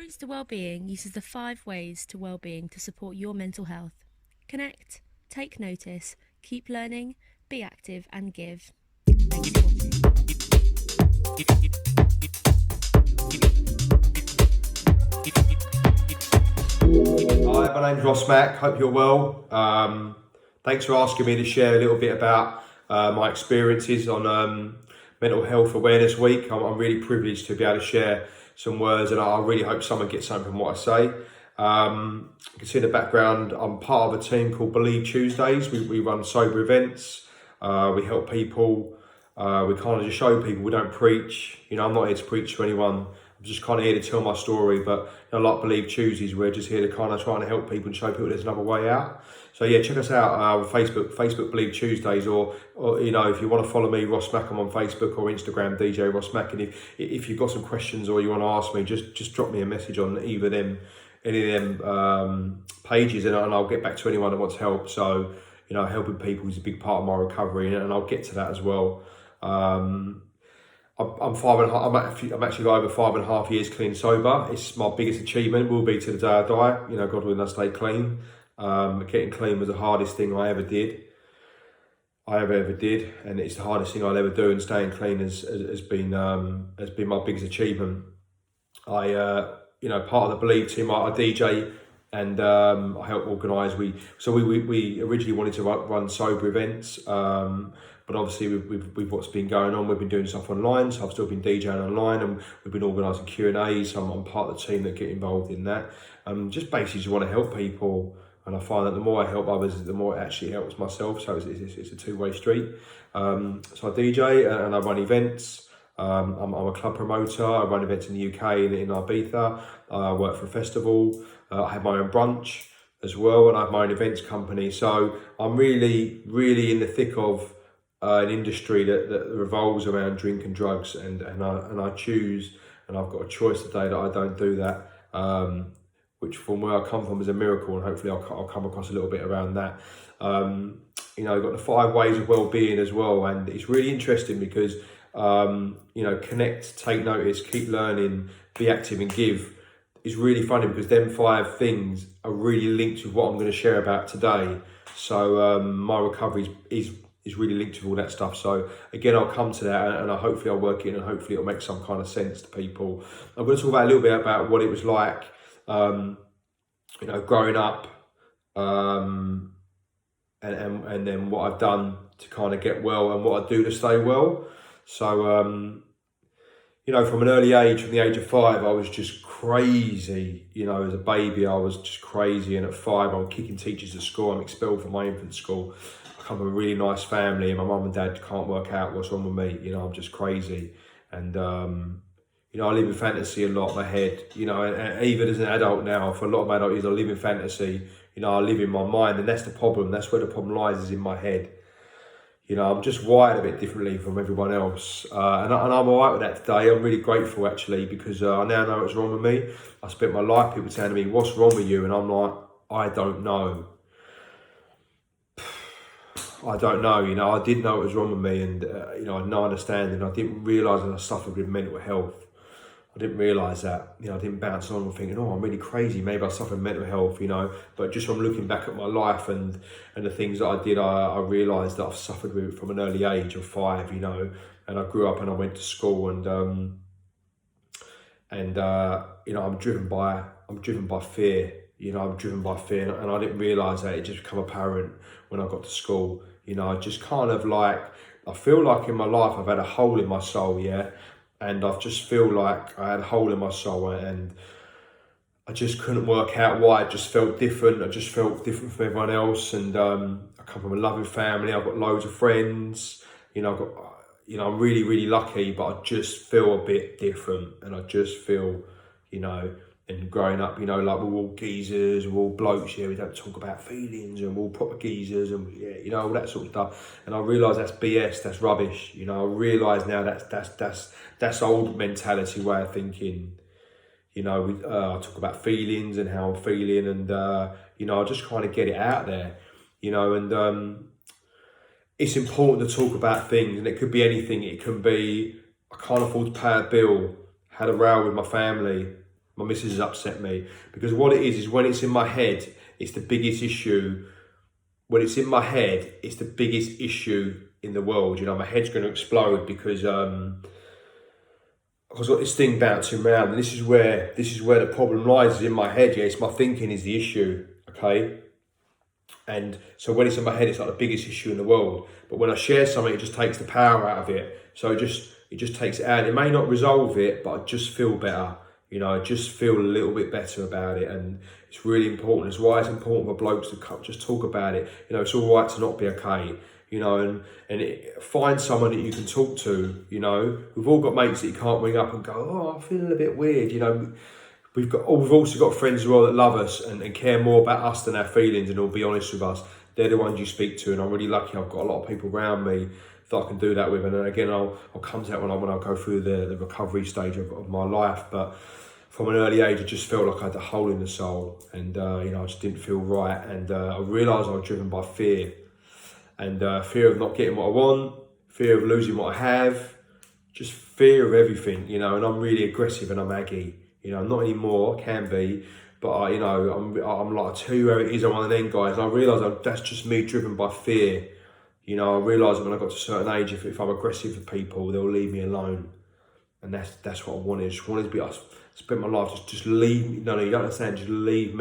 Roads to Wellbeing uses the 5 ways to wellbeing to support your mental health. Connect, take notice, keep learning, be active and give. Thanks for watching. Hi, my name's Ross Mack. Hope you're well. Thanks for asking me to share a little bit about my experiences on Mental Health Awareness Week. I'm really privileged to be able to share some words, and I really hope someone gets something from what I say. You can see in the background, I'm part of a team called Believe Tuesdays. We run sober events. We help people. We kind of just show people. We don't preach. I'm not here to preach to anyone. I'm just kind of here to tell my story. But like Believe Tuesdays, we're just here to kind of try and help people and show people there's another way out. So yeah, check us out on Facebook Believe Tuesdays, or if you want to follow me, Ross Mack, I'm on Facebook, or Instagram, DJ Ross Mack. And if you've got some questions or you want to ask me, just drop me a message on any of them pages, and I'll get back to anyone that wants help. So helping people is a big part of my recovery, and I'll get to that as well. I'm actually got over 5.5 years clean sober. It's my biggest achievement, will be to the day I die. God willing, I stay clean. Getting clean was the hardest thing I ever did, and it's the hardest thing I'll ever do. And staying clean has been my biggest achievement. I part of the Believe team, I DJ, and I help organise. We originally wanted to run sober events, but obviously with what's been going on, we've been doing stuff online. So I've still been DJing online, and we've been organising Q&As. So I'm part of the team that get involved in that. Just basically just want to help people, and I find that the more I help others, the more it actually helps myself. So it's a two-way street. So I DJ and I run events. I'm a club promoter. I run events in the UK, in Ibiza. I work for a festival. I have my own brunch as well, and I have my own events company. So I'm really, really in the thick of an industry that revolves around drink and drugs, and I choose, and I've got a choice today that I don't do that, which from where I come from is a miracle, and hopefully I'll come across a little bit around that. I've got the 5 ways of well-being as well, and it's really interesting because connect, take notice, keep learning, be active and give is really funny, because them 5 things are really linked with what I'm going to share about today. So my recovery is really linked with all that stuff. So again, I'll come to that, and hopefully I'll work it in, and hopefully it'll make some kind of sense to people. I'm going to talk about a little bit about what it was like, growing up, and then what I've done to kind of get well, and what I do to stay well. So, from an early age, from the age of 5, I was just crazy. As a baby, I was just crazy. And at 5, I'm kicking teachers at school. I'm expelled from my infant school. I come from a really nice family, and my mum and dad can't work out what's wrong with me. I'm just crazy. And, I live in fantasy a lot in my head, and even as an adult now, for a lot of my adult years, I live in fantasy. I live in my mind, and that's the problem. That's where the problem lies, is in my head. I'm just wired a bit differently from everyone else. And I'm all right with that today. I'm really grateful, actually, because I now know what's wrong with me. I spent my life, people telling me, what's wrong with you? And I'm like, I don't know. I don't know. I didn't know what was wrong with me, and, I had no understanding. I didn't realise that I suffered with mental health. I didn't realise that. I didn't bounce on and thinking, I'm really crazy. Maybe I suffer mental health, But just from looking back at my life and the things that I did, I realised that I've suffered with it from an early age of 5, and I grew up and I went to school, and I'm driven by fear. I'm driven by fear, and I didn't realise that. It just became apparent when I got to school. I just kind of I feel like in my life I've had a hole in my soul, yeah. And I just feel like I had a hole in my soul, and I just couldn't work out why. I just felt different. I just felt different from everyone else. And I come from a loving family. I've got loads of friends. I'm really, really lucky, but I just feel a bit different. And I just feel, and growing up, we're all geezers, we're all blokes, we don't talk about feelings, and we're all proper geezers, and all that sort of stuff. And I realise that's BS, that's rubbish. I realise now that's old mentality, way of thinking. I talk about feelings and how I'm feeling, and I just kind of get it out there, and it's important to talk about things, and it could be anything. It can be, I can't afford to pay a bill, had a row with my family, My missus has upset me. Because what it is when it's in my head, it's the biggest issue. When it's in my head, it's the biggest issue in the world. My head's going to explode because I've got this thing bouncing around, and this is where the problem lies, is in my head. Yeah, it's my thinking is the issue. Okay. And so when it's in my head, it's like the biggest issue in the world. But when I share something, it just takes the power out of it. So it just takes it out. It may not resolve it, but I just feel better. I just feel a little bit better about it. And it's really important. It's why it's important for blokes to just talk about it. It's all right to not be okay. Find someone that you can talk to. We've all got mates that you can't ring up and go, oh, I'm feeling a bit weird. We've also got friends as well that love us and care more about us than our feelings, and will be honest with us. They're the ones you speak to, and I'm really lucky. I've got a lot of people around me that I can do that with. And then again, I'll come to that when I go through the recovery stage of my life. But from an early age, I just felt like I had a hole in the soul, and I just didn't feel right. And I realised I was driven by fear, and fear of not getting what I want, fear of losing what I have, just fear of everything. And I'm really aggressive and I'm aggy. Not anymore, can be, but I'm like, I tell you where it is, I'm one of them guys. And I realise that's just me driven by fear. I realised when I got to a certain age, if I'm aggressive with people, they'll leave me alone. And that's what I wanted. I just wanted to be, I spent my life, just leave me, no, you don't understand, just leave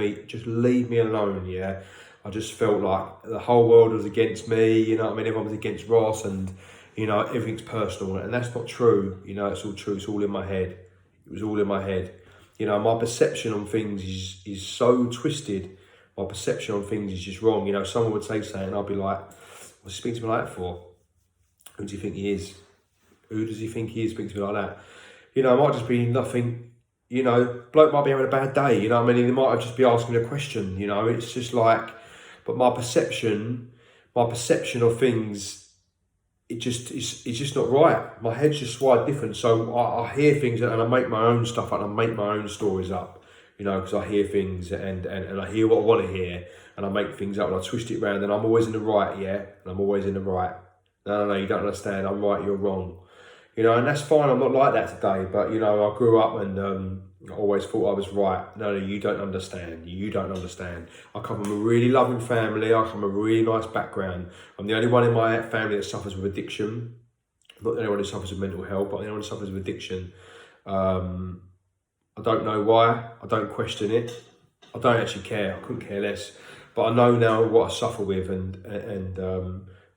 me alone, yeah. I just felt like the whole world was against me, everyone was against Ross, and, everything's personal. And that's not true, it's all true, it's all in my head. It was all in my head. My perception on things is so twisted. My perception on things is just wrong. Someone would say something and I'll be like, what's he speaking to me like that for? Who does he think he is? Who does he think he is speaking to me like that? It might just be nothing, bloke might be having a bad day, He might just be asking a question, It's just like, but my perception of things, it's just not right. My head's just wired different. So I hear things and I make my own stuff up and I make my own stories up, because I hear things and I hear what I want to hear and I make things up and I twist it around, and I'm always in the right, yeah? And I'm always in the right. No, you don't understand. I'm right, you're wrong. And that's fine. I'm not like that today, but I grew up and I always thought I was right. No, you don't understand. You don't understand. I come from a really loving family. I come from a really nice background. I'm the only one in my family that suffers with addiction. I'm not the only one who suffers with mental health, but I'm the only one who suffers with addiction. I don't know why. I don't question it. I don't actually care. I couldn't care less. But I know now what I suffer with, and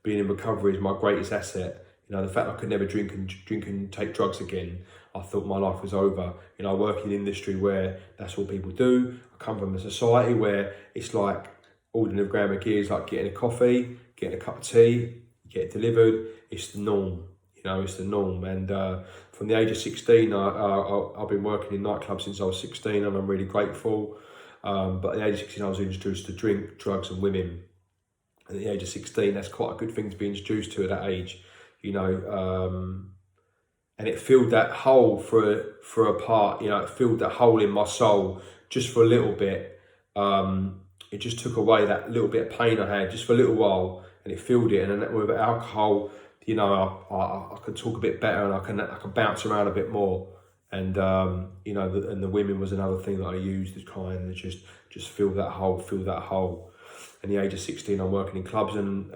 being in recovery is my greatest asset. The fact I could never drink and take drugs again, I thought my life was over. I work in an industry where that's all people do. I come from a society where it's like ordering a gram of gear is like getting a coffee, getting a cup of tea, get it delivered. It's the norm. It's the norm. And from the age of 16, I've been working in nightclubs since I was 16, and I'm really grateful. But at the age of 16, I was introduced to drink, drugs and women. And at the age of 16, that's quite a good thing to be introduced to at that age. And it filled that hole for a part, it filled that hole in my soul just for a little bit. It just took away that little bit of pain I had just for a little while, and it filled it. And then with alcohol, I could talk a bit better, and I can bounce around a bit more. And and the women was another thing that I used to kind of just fill that hole. At the age of 16, I'm working in clubs, and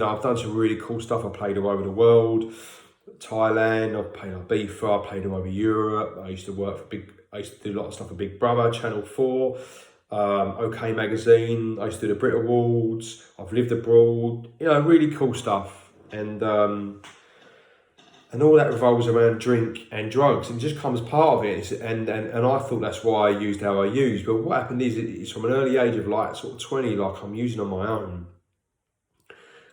I've done some really cool stuff. I played all over the world, Thailand, I've played Ibiza, I played all over Europe. I used to do a lot of stuff for Big Brother, Channel 4, OK Magazine. I used to do the Brit Awards. I've lived abroad, really cool stuff. And all that revolves around drink and drugs, and just comes part of it. And I thought that's why I used how I used. But what happened is, it's from an early age of like sort of 20, like I'm using on my own.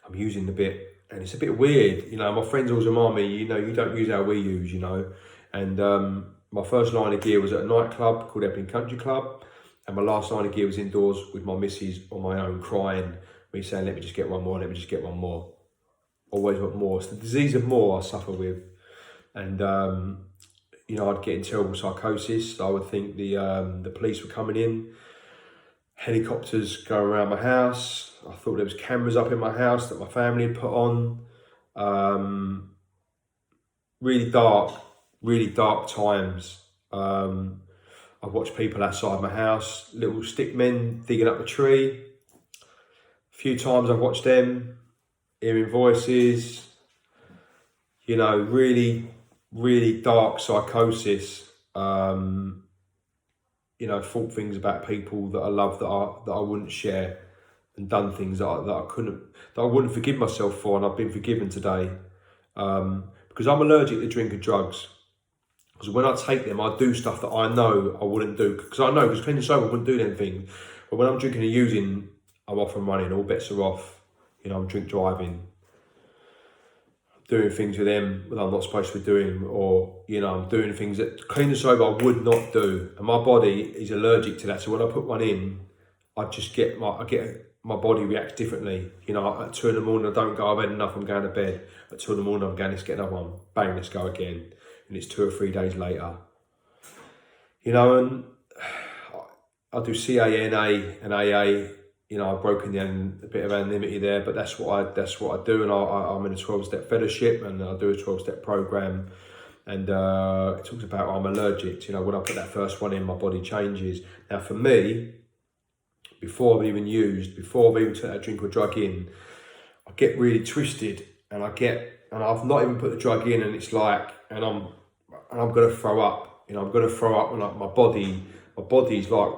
I'm using the bit, and it's a bit weird. My friends always remind me, you don't use how we use, And my first line of gear was at a nightclub called Epping Country Club. And my last line of gear was indoors with my missus on my own, crying, me saying, let me just get one more, let me just get one more. Always want more. It's the disease of more I suffer with. And, I'd get in terrible psychosis. I would think the police were coming in, helicopters going around my house. I thought there was cameras up in my house that my family had put on. Really dark times. I've watched people outside my house, little stick men digging up a tree. A few times I've watched them, hearing voices, you know, really, really dark psychosis. You know, thought things about people that I love that I wouldn't share, and done things that I wouldn't forgive myself for, and I've been forgiven today. Because I'm allergic to drink and drugs. Because when I take them, I do stuff that I know I wouldn't do. Because I know, because clean and sober, I wouldn't do them things. But when I'm drinking and using, I'm off and running. All bets are off. You know, I'm drink driving, doing things with them that I'm not supposed to be doing, or you know, I'm doing things that clean and sober I would not do. And my body is allergic to that. So when I put one in, I get my body reacts differently. You know, at 2 in the morning I don't go, I've had enough, I'm going to bed. At 2 in the morning I'm going, let's get another one. Bang, let's go again. And it's 2 or 3 days later. You know, and I do CANA and AA. You know, I've broken a bit of anonymity there, but that's what I do. And I'm in a 12-step fellowship, and I do a 12-step program. And it talks about I'm allergic. You know, when I put that first one in, my body changes. Now for me, before I've even took that drink or drug in, I get really twisted, and I've not even put the drug in, and it's like, and I'm gonna throw up. You know, I'm gonna throw up, and like my body's like,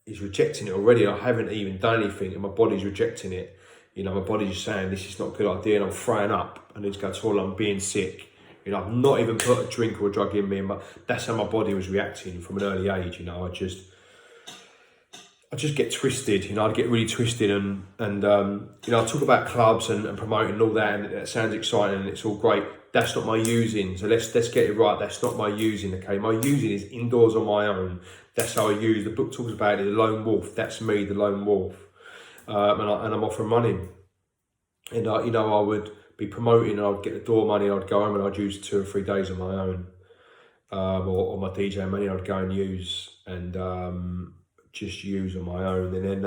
is rejecting it already. I haven't even done anything, and my body's rejecting it. You know, my body's just saying this is not a good idea, and I'm throwing up. I need to go to the toilet. I'm being sick. You know, I've not even put a drink or a drug in me, but that's how my body was reacting from an early age. You know, I just get twisted. You know, I'd get really twisted, and you know, I talk about clubs and promoting and all that, and it sounds exciting and it's all great. That's not my using. So let's get it right. That's not my using. Okay, my using is indoors on my own. That's how I use. The book talks about it, the lone wolf. That's me, the lone wolf. And I'm off and running. And you know, I would be promoting, and I'd get the door money, I'd go home and I'd use 2 or 3 days on my own. Or my DJ money I'd go and use, and just use on my own. And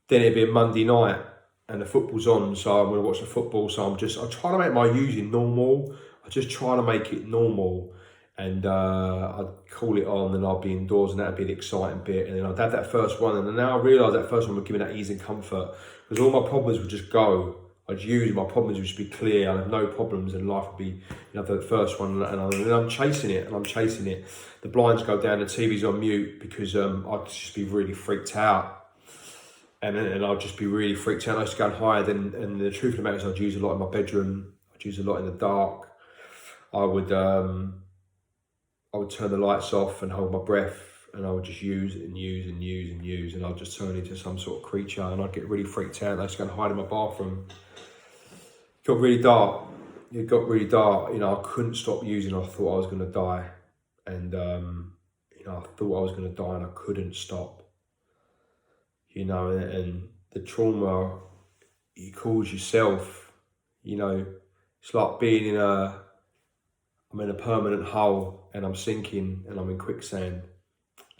then it'd be a Monday night and the football's on, so I'm going to watch the football. So I try to make my using normal. I just try to make it normal. And I'd call it on, and I'd be indoors, and that'd be the exciting bit. And then I'd have that first one, and then now I realise that first one would give me that ease and comfort, because all my problems would just go. I'd use, my problems would just be clear. I'd have no problems, and life would be, you know, the first one, and I'm chasing it, The blinds go down, the TV's on mute, because I'd just be really freaked out. And I'd just be really freaked out. I used to go and hide, and the truth of the matter is I'd use a lot in my bedroom. I'd use a lot in the dark. I would turn the lights off and hold my breath, and I would just use and use, and I'd just turn into some sort of creature, and I'd get really freaked out. And I used to go and hide in my bathroom. It got really dark. You know, I couldn't stop using. I thought I was going to die, and you know, I thought I was going to die, and I couldn't stop. You know, and the trauma you cause yourself. You know, it's like being I'm in a permanent hole, and I'm sinking, and I'm in quicksand.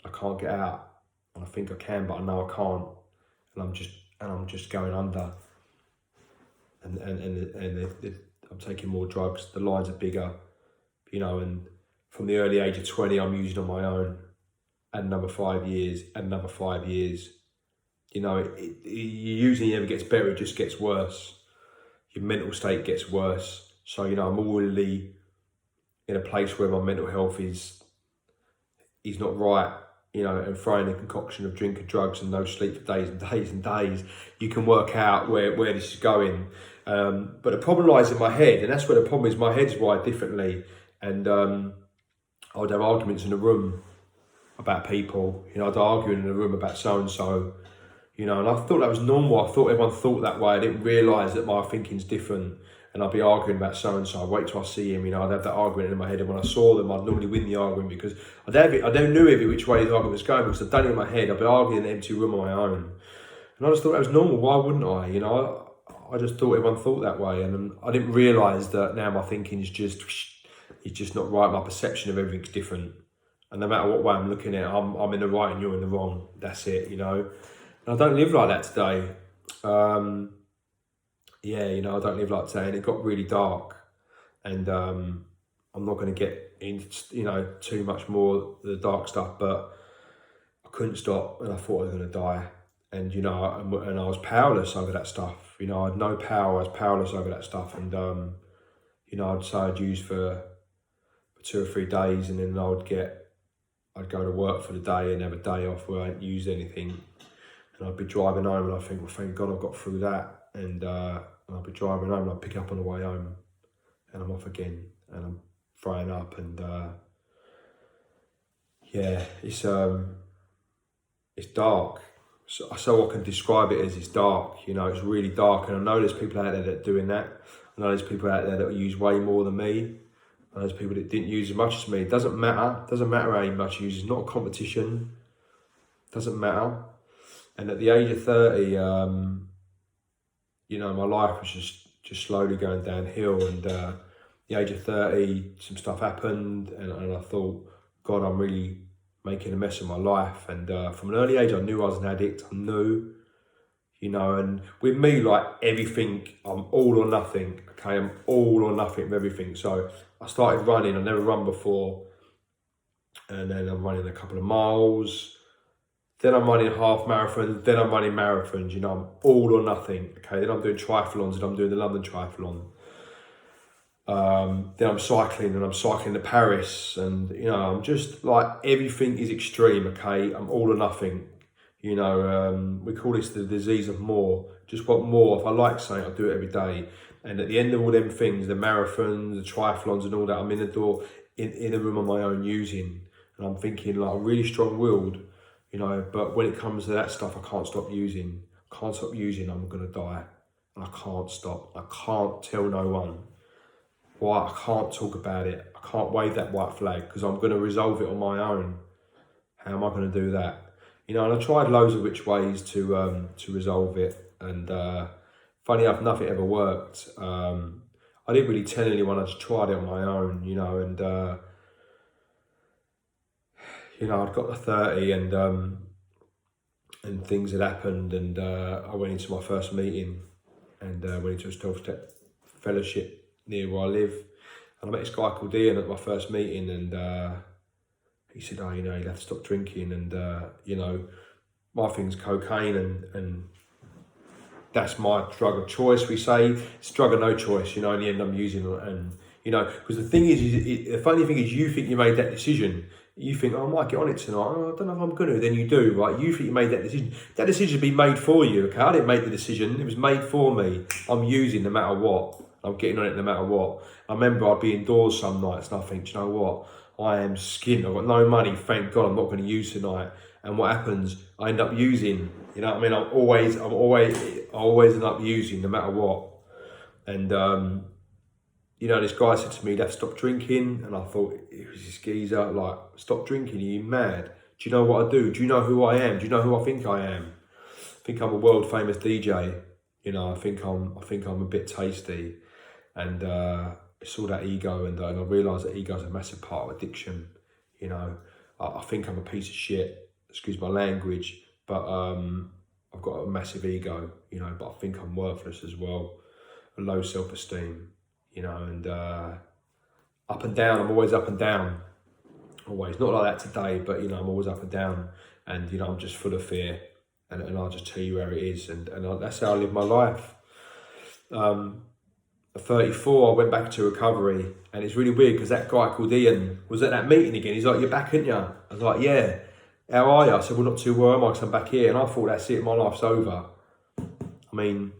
I can't get out, and I think I can, but I know I can't, and I'm just going under. And I'm taking more drugs. The lines are bigger, you know. And from the early age of 20, I'm using on my own. And another 5 years, and another 5 years. You know, your using never gets better; it just gets worse. Your mental state gets worse. So you know, I'm already in a place where my mental health is not right. You know, and throwing a concoction of drink and drugs and no sleep for days and days and days, you can work out where this is going. But the problem lies in my head, and that's where the problem is. My head's wired differently, and I would have arguments in the room about people. You know, I'd argue in the room about so and so. You know, and I thought that was normal. I thought everyone thought that way. I didn't realise that my thinking's different. And I'd be arguing about so and so. I'd wait till I see him. You know, I'd have that argument in my head, and when I saw them, I'd normally win the argument, because I don't know every which way the argument was going, because I'd done it in my head. I'd be arguing in an empty room on my own, and I just thought that was normal. Why wouldn't I? You know, I just thought everyone thought that way, and I didn't realise that now my thinking is just not right. My perception of everything's different, and no matter what way I'm looking at it, I'm in the right and you're in the wrong. That's it. You know, and I don't live like that today. Yeah, you know, I don't live like today, and it got really dark, and I'm not going to get into, too much more the dark stuff, but I couldn't stop, and I thought I was going to die. And, and I was powerless over that stuff. I had no power. I was powerless over that stuff. And, I'd say I'd use for 2 or 3 days, and then I'd go to work for the day and have a day off where I hadn't used anything. And I'd be driving home, and I'd think, well, thank God I got through that. And I'd be driving home, and I'd pick up on the way home, and I'm off again, and I'm throwing up. And it's dark. So I can describe it as it's dark. It's really dark, and I know there's people out there that are doing that. I know there's people out there that use way more than me. And there's people that didn't use as much as me. It doesn't matter. It doesn't matter how much you use. It's not a competition. It doesn't matter. And at the age of 30, my life was just slowly going downhill. And the age of 30, some stuff happened, and I thought, God, I'm really making a mess of my life. And from an early age, I knew I was an addict. I knew, and with me, like everything, I'm all or nothing. Okay, I'm all or nothing with everything. So I started running. I never run before, and then I'm running a couple of miles. Then I'm running half marathons. Then I'm running marathons. I'm all or nothing. Okay, then I'm doing triathlons, and I'm doing the London Triathlon. Then I'm cycling, and I'm cycling to Paris, and I'm just like, everything is extreme. Okay, I'm all or nothing. We call this the disease of more. Just want more. If I like something, I'll do it every day. And at the end of all them things, the marathons, the triathlons and all that, I'm in the door, in a room on my own using. And I'm thinking, like, I'm really strong-willed, but when it comes to that stuff, I can't stop using. I'm going to die. And I can't stop. I can't tell no one. Why? I can't talk about it. I can't wave that white flag, because I'm going to resolve it on my own. How am I going to do that? And I tried loads of which ways to resolve it, and funny enough, nothing ever worked. I didn't really tell anyone. I just tried it on my own, and I'd got to 30, and things had happened, and I went into my first meeting, and went into a 12-step fellowship near where I live, and I met this guy called Ian at my first meeting, and he said, oh, you'd have to stop drinking, and my thing's cocaine, and that's my drug of choice, we say. It's drug of no choice, in the end I'm using it, and because the thing is the funny thing is, you think you made that decision. You think, oh, I might get on it tonight. Oh, I don't know if I'm going to. Then you do, right? You think you made that decision. That decision been made for you, okay? I didn't make the decision. It was made for me. I'm using no matter what. I'm getting on it no matter what. I remember I'd be indoors some nights, and I think, do you know what? I am skint. I've got no money. Thank God I'm not going to use tonight. And what happens? I end up using. I always end up using no matter what. And this guy said to me, "Let's stop drinking." And I thought, it was this geezer, like, stop drinking, are you mad? Do you know what I do? Do you know who I am? Do you know who I think I am? I think I'm a world famous DJ. I think I'm a bit tasty. And it's all that ego, and I realise that ego is a massive part of addiction. I think I'm a piece of shit, excuse my language, but I've got a massive ego, but I think I'm worthless as well, a low self-esteem, and up and down. I'm always up and down, always. Not like that today, but I'm always up and down, and I'm just full of fear, and I'll just tell you where it is, and that's how I live my life. At 34, I went back to recovery, and it's really weird because that guy called Ian was at that meeting again. He's like, "You're back, aren't you?" I was like, "Yeah." "How are you?" I said, "Well, not too well, am I? Because I'm back here." And I thought, that's it, my life's over. I mean,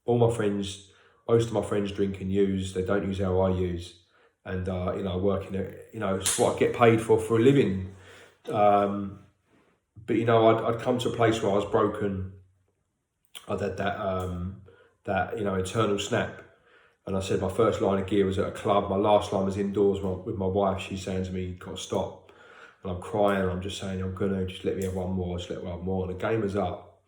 most of my friends drink and use. They don't use how I use. And, I work in it's what I get paid for a living. But, I'd come to a place where I was broken. I'd had that internal snap. And I said my first line of gear was at a club. My last line was indoors with my wife. She's saying to me, "You've got to stop." And I'm crying, and I'm just saying, "I'm going to just let me have one more, just let me have one more." And the game was up,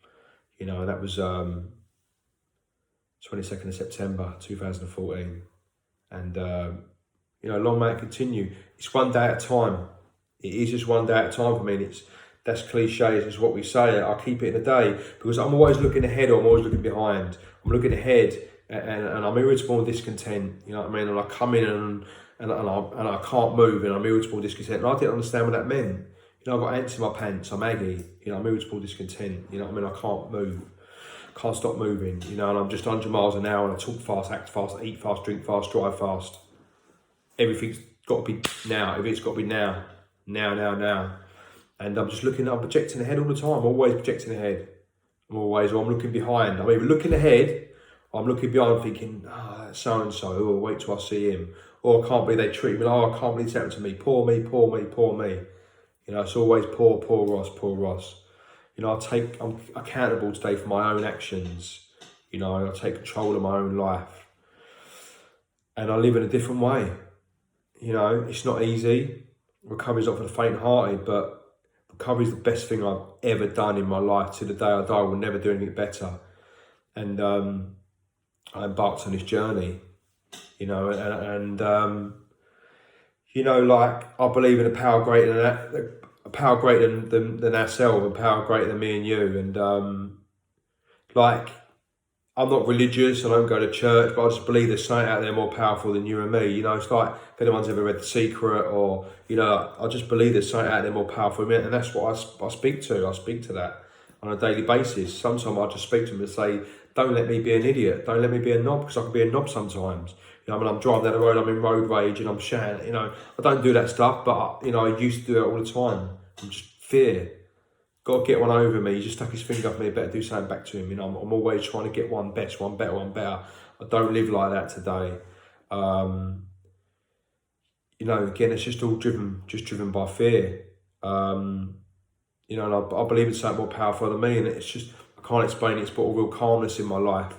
and that was 22nd of September 2014. And, long may it continue. It's one day at a time. It is just one day at a time for me. And that's cliche, it's just what we say. I keep it in a day because I'm always looking ahead, or I'm always looking behind. I'm looking ahead, and I'm irritable and discontent, you know what I mean? And I come in and I can't move, and I'm irritable, discontent. And I didn't understand what that meant. You know, I've got ants in my pants, I'm aggy, you know, I'm irritable, discontent, you know what I mean? I can't move, can't stop moving, you know, and I'm just 100 miles an hour, and I talk fast, act fast, eat fast, drink fast, drive fast. Everything's got to be now, everything's got to be now. And I'm projecting ahead all the time, always projecting ahead. Or I'm looking behind. I'm either looking ahead, or I'm looking behind thinking, that's so-and-so, or wait till I see him. Or I can't believe they treat me, I can't believe it's happened to me, poor me, poor me, poor me. You know, it's always poor Ross, poor Ross. You know, I'm accountable today for my own actions. You know, I take control of my own life. And I live in a different way. You know, it's not easy. Recovery's not for the faint-hearted, but recovery's the best thing I've ever done in my life. To the day I die, I will never do anything better. And I embarked on this journey, you know, and you know, like, I believe in a power greater than that, a power greater than ourselves, a power greater than me and you. And like, I'm not religious, I don't go to church, but I just believe there's something out there more powerful than you and me. You know, it's like, if anyone's ever read The Secret, or, you know, I just believe there's something out there more powerful than me, and that's what I speak to. I speak to that on a daily basis. Sometimes I just speak to them and say, don't let me be an idiot, don't let me be a knob, because I can be a knob sometimes. You know, I mean, I'm driving down the road, I'm in road rage, and I'm shouting, you know, I don't do that stuff, but, you know, I used to do it all the time. I'm just fear. Got to get one over me. He just stuck his finger up me. Better do something back to him. You know, I'm always trying to get one best, one better, one better. I don't live like that today. You know, again, it's just all driven by fear. You know, and I believe in something more powerful than me, and it's just, I can't explain it. It's brought a real calmness in my life.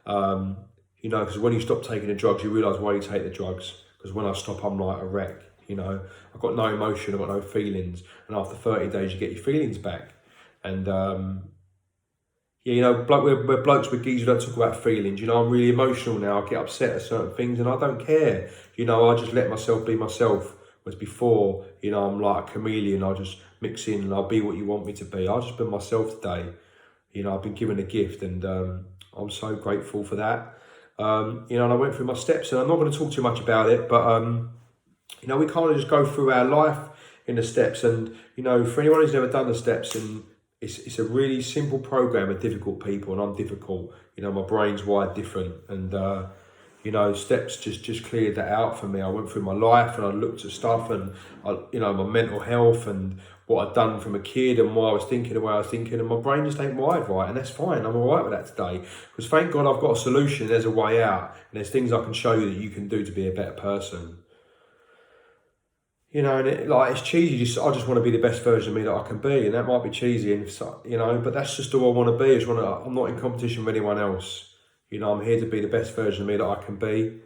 You know, because when you stop taking the drugs, you realise why you take the drugs. Because when I stop, I'm like a wreck. You know, I've got no emotion, I've got no feelings. And after 30 days, you get your feelings back. And, yeah, you know, we're blokes with geeks who don't talk about feelings. You know, I'm really emotional now. I get upset at certain things and I don't care. You know, I just let myself be myself. Whereas before, you know, I'm like a chameleon. I just mix in and I'll be what you want me to be. I'll just be myself today. You know, I've been given a gift, and I'm so grateful for that. You know, and I went through my steps, and I'm not going to talk too much about it, but, you know, we kind of just go through our life in the steps. And, you know, for anyone who's never done the steps, and it's a really simple program of difficult people, and I'm difficult. You know, my brain's wired different, and, you know, steps just cleared that out for me. I went through my life and I looked at stuff, and, you know, my mental health and what I'd done from a kid and why I was thinking the way I was thinking, and my brain just ain't wired right, and that's fine. I'm all right with that today, because thank God I've got a solution. There's a way out, and there's things I can show you that you can do to be a better person. You know, and it's cheesy. I just want to be the best version of me that I can be, and that might be cheesy, and you know, but that's just all I want to be. I'm not in competition with anyone else. You know, I'm here to be the best version of me that I can be.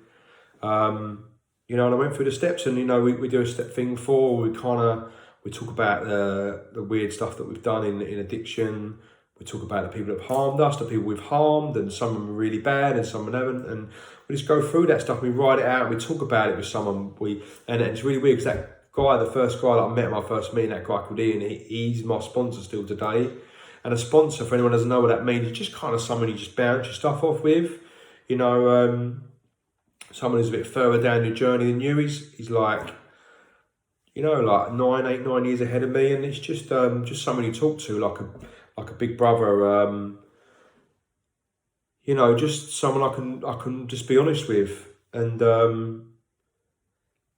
You know, and I went through the steps, and you know, we do a step thing 4. We talk about the weird stuff that we've done in addiction. We talk about the people that have harmed us, the people we've harmed, and some of them are really bad and some of them haven't. And we just go through that stuff. We write it out. We talk about it with someone. And it's really weird, because that guy, the first guy that I met at my first meeting, that guy called Ian, he's my sponsor still today. And a sponsor, for anyone who doesn't know what that means, it's just kind of someone you just bounce your stuff off with. You know, someone who's a bit further down your journey than you. He's like, you know, like 9 years ahead of me, and it's just someone you talk to, like a big brother. You know, just someone I can just be honest with, and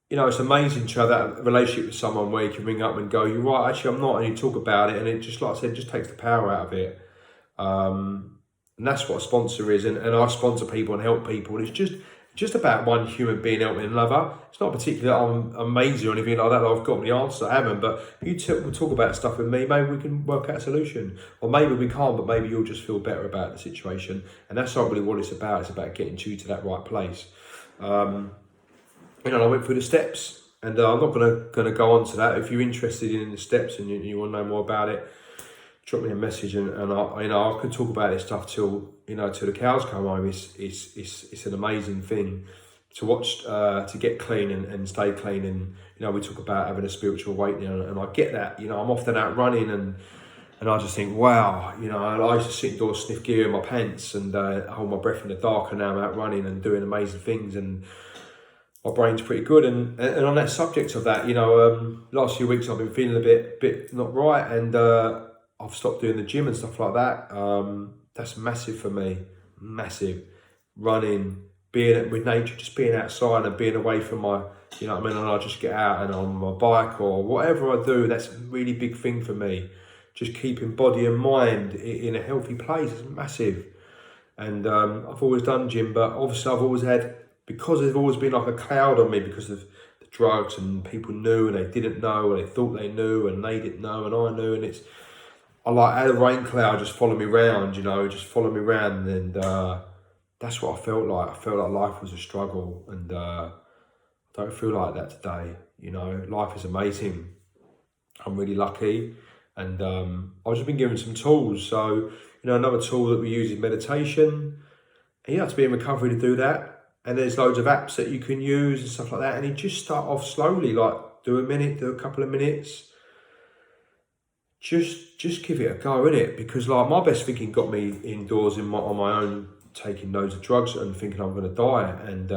you know, it's amazing to have that relationship with someone where you can ring up and go, "You're right, actually, I'm not," and you talk about it, and it just, like I said, just takes the power out of it. And that's what a sponsor is, and I sponsor people and help people, and it's just about one human being helping another. It's not particularly that I'm amazing or anything like that. I've got the answer, I haven't. But if you talk about stuff with me, maybe we can work out a solution. Or maybe we can't, but maybe you'll just feel better about the situation. And that's not really what it's about. It's about getting you to that right place. You know, I went through the steps, and I'm not going to go on to that. If you're interested in the steps and you want to know more about it, drop me a message, and I could talk about this stuff till the cows come home. It's an amazing thing to watch, to get clean and stay clean. And you know, we talk about having a spiritual awakening, and I get that. You know, I'm often out running, and I just think, wow, you know, I used to sit indoors, sniff gear in my pants, and hold my breath in the dark, and now I'm out running and doing amazing things. And my brain's pretty good. And on that subject of that, last few weeks I've been feeling a bit not right, and I've stopped doing the gym and stuff like that. That's massive for me, massive. Running, being with nature, just being outside and being away from my, and I just get out and on my bike or whatever I do, that's a really big thing for me. Just keeping body and mind in a healthy place is massive. And I've always done gym, but obviously I've always had, because there's always been like a cloud on me because of the drugs, and people knew and they didn't know, and they thought they knew and they didn't know and I knew, and I had a rain cloud just follow me around, just follow me around, and that's what I felt like. I felt like life was a struggle, and I don't feel like that today. Life is amazing. I'm really lucky, and I've just been given some tools. So, another tool that we use is meditation. And you have to be in recovery to do that. And there's loads of apps that you can use and stuff like that. And you just start off slowly, like do a minute, do a couple of minutes. Just give it a go, innit? Because like my best thinking got me indoors on my own, taking loads of drugs and thinking I'm going to die, and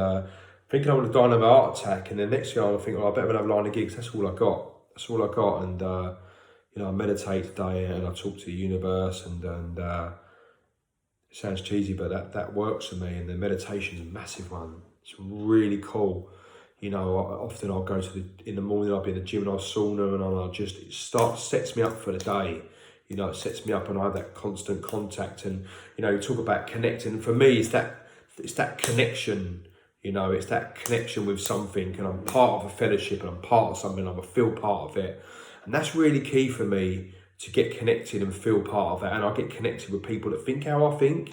thinking I'm going to die of a heart attack. And the next thing I think, I better have a line of gigs. That's all I got. And I meditate today and I talk to the universe, and it sounds cheesy, but that works for me. And the meditation's a massive one. It's really cool. Often I'll go in the morning, I'll be in the gym and I'll sauna, and it sets me up for the day. It sets me up, and I have that constant contact. And, you talk about connecting. For me, it's that connection, it's that connection with something, and I'm part of a fellowship, and I'm part of something, I feel part of it. And that's really key for me, to get connected and feel part of that. And I get connected with people that think how I think,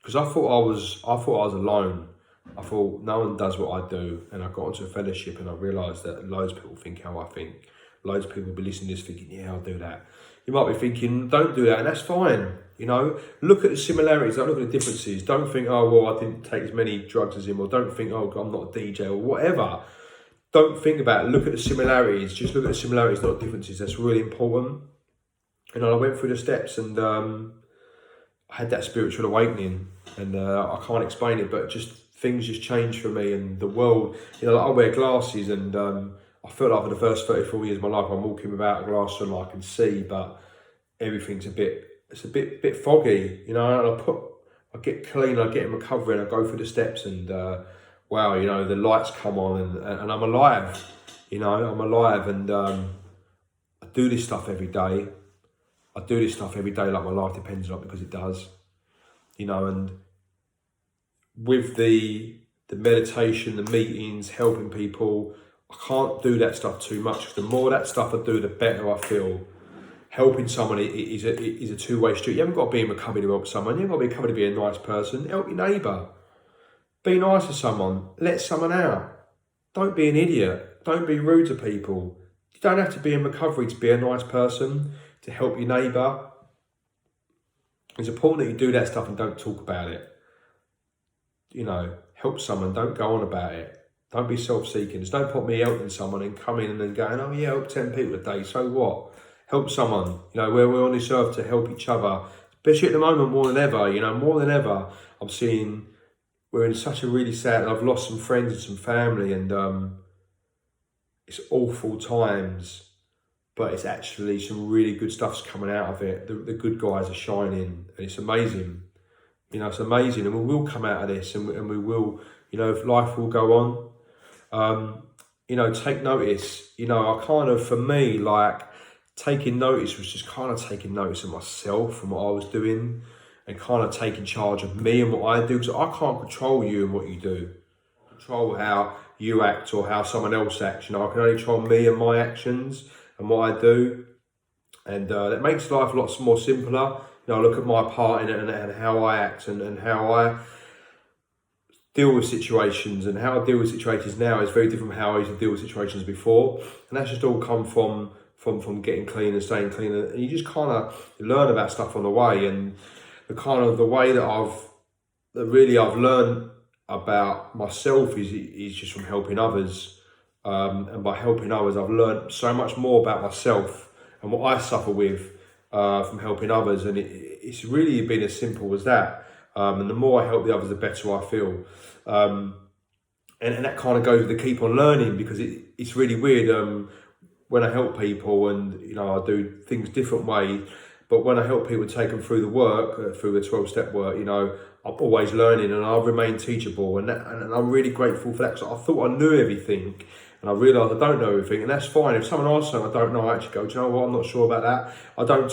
because I thought I was alone. I thought no one does what I do, and I got into a fellowship and I realised that loads of people think how I think. Loads of people will be listening to this thinking, yeah, I'll do that. You might be thinking, don't do that, and that's fine. Look at the similarities, don't look at the differences. Don't think, oh, well, I didn't take as many drugs as him, or don't think, oh, I'm not a DJ, or whatever. Don't think about it. Look at the similarities. Just look at the similarities, not the differences. That's really important. And I went through the steps, and I had that spiritual awakening, and I can't explain it, but things just changed for me, and the world, like I wear glasses, and I feel like for the first 34 years of my life, I'm walking without a glass and I can see, but everything's a bit foggy, and I get clean, I get in recovery, and I go through the steps, and wow, the lights come on, and I'm alive, I'm alive, and I do this stuff every day. I do this stuff every day like my life depends on it, because it does, and with the meditation, the meetings, helping people, I can't do that stuff too much, because the more that stuff I do, the better I feel. Helping someone is a two-way street. You haven't got to be in recovery to help someone. You haven't got to be in recovery to be a nice person. Help your neighbour. Be nice to someone. Let someone out. Don't be an idiot. Don't be rude to people. You don't have to be in recovery to be a nice person, to help your neighbour. It's important that you do that stuff and don't talk about it. Help someone, don't go on about it. Don't be self-seeking. Just don't put me helping someone and come in and then going, oh yeah, help 10 people a day, so what? Help someone. We're on this earth to help each other. Especially at the moment, more than ever, more than ever, I'm seeing we're in such a really sad, I've lost some friends and some family, and it's awful times, but it's actually some really good stuff's coming out of it. The good guys are shining, and it's amazing. It's amazing, and we will come out of this, and we will, if life will go on. Take notice. For me, like, taking notice was just kind of taking notice of myself and what I was doing, and kind of taking charge of me and what I do, because I can't control you and what you do. Control how you act or how someone else acts. I can only control me and my actions and what I do, and that makes life a lot more simpler. Look at my part in it, and how I act, and how I deal with situations, and how I deal with situations now is very different from how I used to deal with situations before. And that's just all come from getting clean and staying clean. And you just kind of learn about stuff on the way, and the way that I've learned about myself is just from helping others. And by helping others, I've learned so much more about myself and what I suffer with from helping others. And it's really been as simple as that. And the more I help the others, the better I feel. and that kind of goes with the keep on learning, because it's really weird when I help people, and I do things different ways. But when I help people take them through the work, through the 12-step work, I'm always learning, and I remain teachable, and I'm really grateful for that, because I thought I knew everything, and I realised I don't know everything, and that's fine. If someone asks something I don't know, I actually go, do you know what, I'm not sure about that. I don't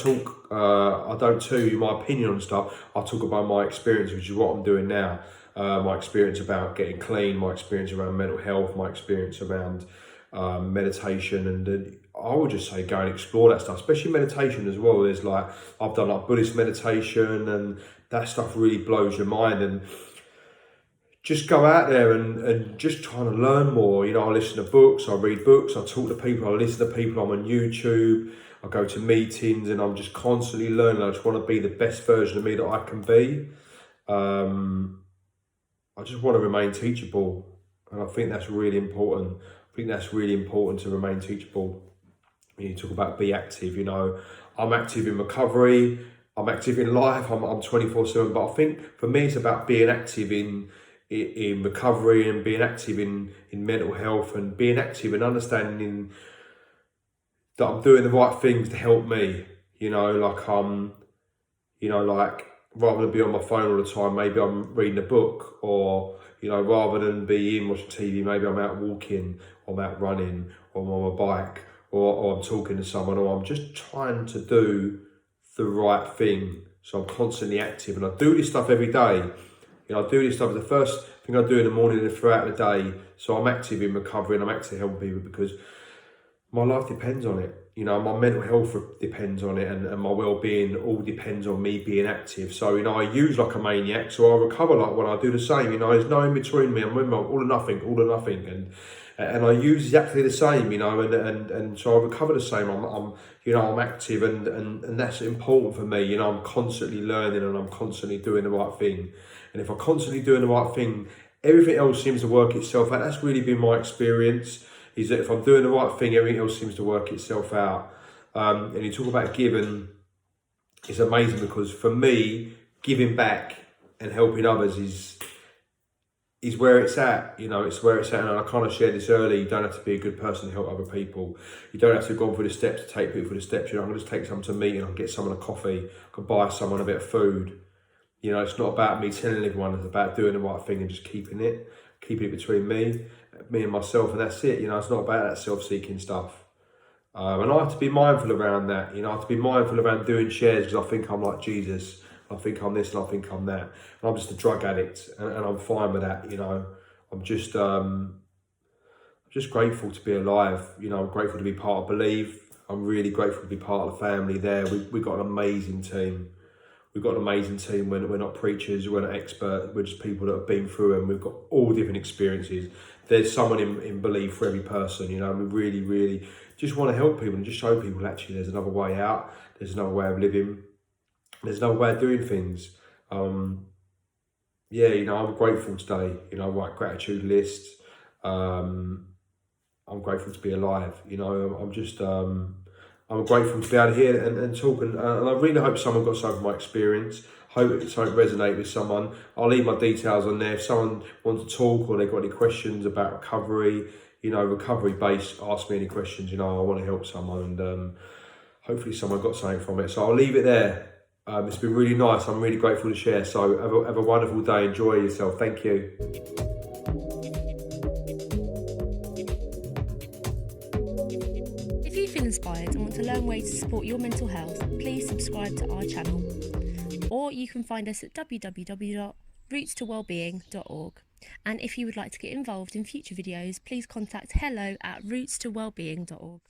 tell you my opinion on stuff. I talk about my experience, which is what I'm doing now. My experience about getting clean, my experience around mental health, my experience around meditation, and I would just say go and explore that stuff, especially meditation as well. There's I've done Buddhist meditation, and that stuff really blows your mind. And just go out there and just trying to learn more. I listen to books, I read books, I talk to people, I listen to people. I'm on YouTube, I go to meetings, and I'm just constantly learning. I just want to be the best version of me that I can be. I just want to remain teachable, and I think that's really important. I think that's really important, to remain teachable. You talk about be active, I'm active in recovery, I'm active in life, I'm 24/7, but I think for me it's about being active in recovery, and being active in mental health, and being active and understanding that I'm doing the right things to help me, like rather than be on my phone all the time, maybe I'm reading a book, or rather than be in watching TV, maybe I'm out walking, or I'm out running, or I'm on my bike, or I'm talking to someone, or I'm just trying to do the right thing. So I'm constantly active, and I do this stuff every day. I do this stuff. The first thing I do in the morning and throughout the day. So I'm active in recovery, and I'm active helping people, because my life depends on it. My mental health depends on it, and my well-being all depends on me being active. So, I use like a maniac, so I recover like when I do the same. There's no in between me. I'm all or nothing, and I use exactly the same. And so I recover the same. I'm active, and that's important for me. I'm constantly learning, and I'm constantly doing the right thing. And if I'm constantly doing the right thing, everything else seems to work itself out. That's really been my experience, is that if I'm doing the right thing, everything else seems to work itself out. And you talk about giving, it's amazing, because for me, giving back and helping others is where it's at. It's where it's at. And I kind of shared this earlier. You don't have to be a good person to help other people. You don't have to go through the steps to take people through the steps. I can just take someone to a meeting, I can get someone a coffee, I can buy someone a bit of food. It's not about me telling everyone, it's about doing the right thing and just keeping it between me and myself, and that's it. It's not about that self-seeking stuff. And I have to be mindful around that. I have to be mindful around doing shares, because I think I'm like Jesus. I think I'm this, and I think I'm that. And I'm just a drug addict, and I'm fine with that. I'm just grateful to be alive. I'm grateful to be part of Believe. I'm really grateful to be part of the family there. We've got an amazing team. We've got an amazing team. We're not preachers, we're not experts, we're just people that have been through, and we've got all different experiences. There's someone in Believe for every person, we really, really just want to help people and just show people actually there's another way out, there's another way of living, there's another way of doing things. I'm grateful today, I write gratitude lists. I'm grateful to be alive, I'm grateful to be able to hear and talk, and I really hope someone got something from my experience. Hope something resonate with someone. I'll leave my details on there. If someone wants to talk, or they've got any questions about recovery, recovery based, ask me any questions. I want to help someone, and hopefully someone got something from it. So I'll leave it there. It's been really nice. I'm really grateful to share. So have a wonderful day. Enjoy yourself. Thank you. If you feel inspired and want to learn ways to support your mental health, please subscribe to our channel. Or you can find us at www.rootstowellbeing.org. And if you would like to get involved in future videos, please contact hello@rootstowellbeing.org.